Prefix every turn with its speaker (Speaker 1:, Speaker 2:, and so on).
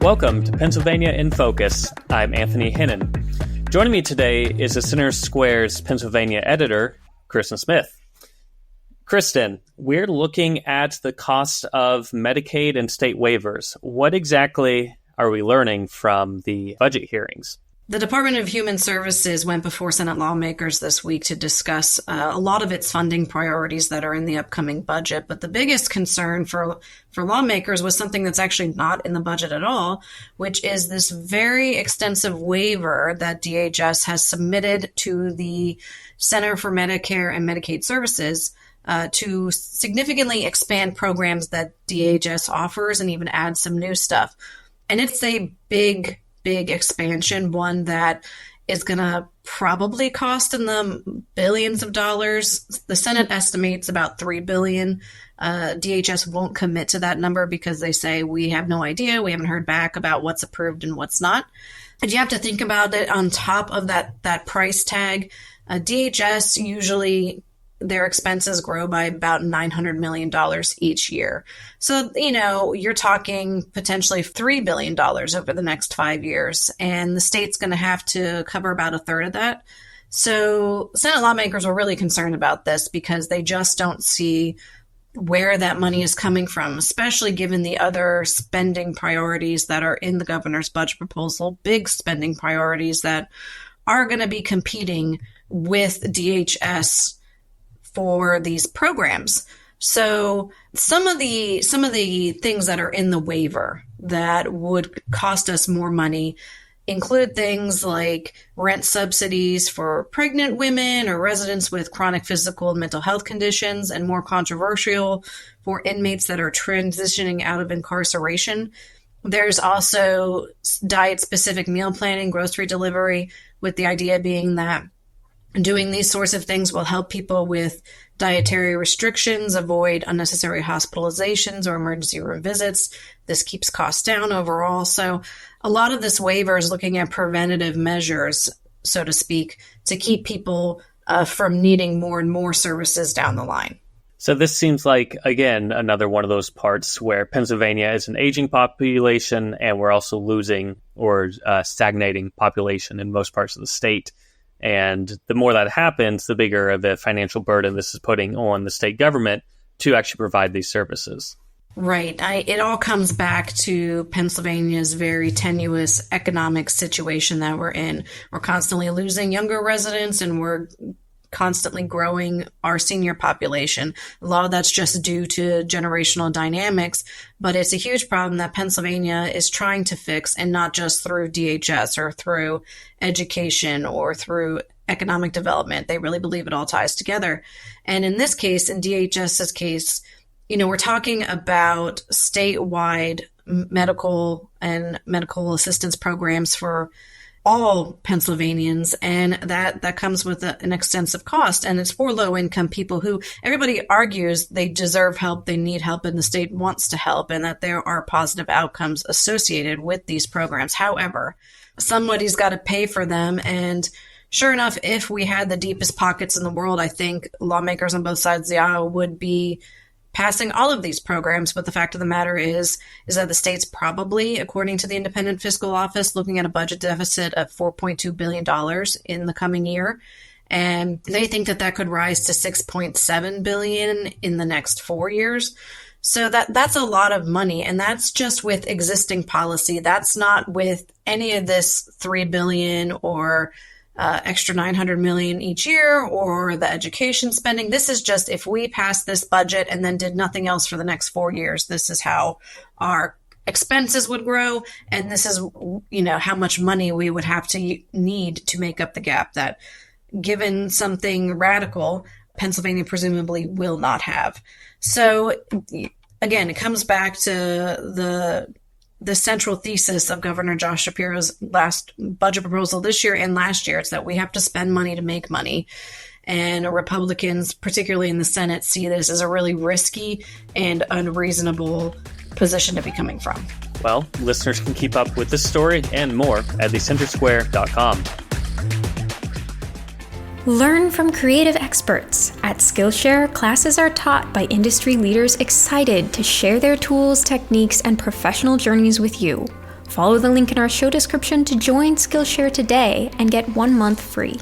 Speaker 1: Welcome to Pennsylvania in Focus. I'm Anthony Hennon. Joining me today is the Center Square's Pennsylvania editor, Kristen Smith. Kristen, we're looking at the cost of Medicaid and state waivers. What exactly are we learning from the budget hearings?
Speaker 2: The Department of Human Services went before Senate lawmakers this week to discuss a lot of its funding priorities that are in the upcoming budget. But the biggest concern for lawmakers was something that's actually not in the budget at all, which is this very extensive waiver that DHS has submitted to the Center for Medicare and Medicaid Services to significantly expand programs that DHS offers and even add some new stuff. And it's a big expansion, one that is going to probably cost in the billions of dollars. The Senate estimates about $3 billion. DHS won't commit to that number because they say, we have no idea. We haven't heard back about what's approved and what's not. But you have to think about it on top of that price tag. DHS usually their expenses grow by about $900 million each year. So, you're talking potentially $3 billion over the next 5 years, and the state's going to have to cover about a third of that. So Senate lawmakers were really concerned about this because they just don't see where that money is coming from, especially given the other spending priorities that are in the governor's budget proposal, big spending priorities that are going to be competing with DHS for these programs. So some of the things that are in the waiver that would cost us more money include things like rent subsidies for pregnant women or residents with chronic physical and mental health conditions, and more controversial, for inmates that are transitioning out of incarceration. There's also diet-specific meal planning, grocery delivery, with the idea being that doing these sorts of things will help people with dietary restrictions avoid unnecessary hospitalizations or emergency room visits. This keeps costs down overall. So a lot of this waiver is looking at preventative measures, so to speak, to keep people from needing more and more services down the line.
Speaker 1: So this seems like, again, another one of those parts where Pennsylvania is an aging population and we're also losing or stagnating population in most parts of the state. And the more that happens, the bigger of a financial burden this is putting on the state government to actually provide these services.
Speaker 2: Right. It all comes back to Pennsylvania's very tenuous economic situation that we're in. We're constantly losing younger residents, and we're constantly growing our senior population. A lot of that's just due to generational dynamics, but it's a huge problem that Pennsylvania is trying to fix, and not just through DHS or through education or through economic development. They really believe it all ties together. And in this case, in DHS's case, we're talking about statewide medical and medical assistance programs for all Pennsylvanians, and that comes with an extensive cost, and it's for low-income people who everybody argues they deserve help, they need help, and the state wants to help, and that there are positive outcomes associated with these programs. However, somebody's got to pay for them, and sure enough, if we had the deepest pockets in the world, I think lawmakers on both sides of the aisle would be passing all of these programs. But the fact of the matter is that the state's probably, according to the Independent Fiscal Office, looking at a budget deficit of $4.2 billion in the coming year. And they think that could rise to $6.7 billion in the next 4 years. So that's a lot of money. And that's just with existing policy. That's not with any of this $3 billion or extra $900 million each year, or the education spending. This is just, if we pass this budget and then did nothing else for the next 4 years, this is how our expenses would grow. And this is, how much money we would have to need to make up the gap that, given something radical, Pennsylvania presumably will not have. So again, it comes back to the central thesis of Governor Josh Shapiro's last budget proposal this year and last year. It's that we have to spend money to make money. And Republicans, particularly in the Senate, see this as a really risky and unreasonable position to be coming from.
Speaker 1: Well, listeners can keep up with this story and more at thecentersquare.com.
Speaker 3: Learn from creative experts. At Skillshare, classes are taught by industry leaders excited to share their tools, techniques, and professional journeys with you. Follow the link in our show description to join Skillshare today and get 1 month free.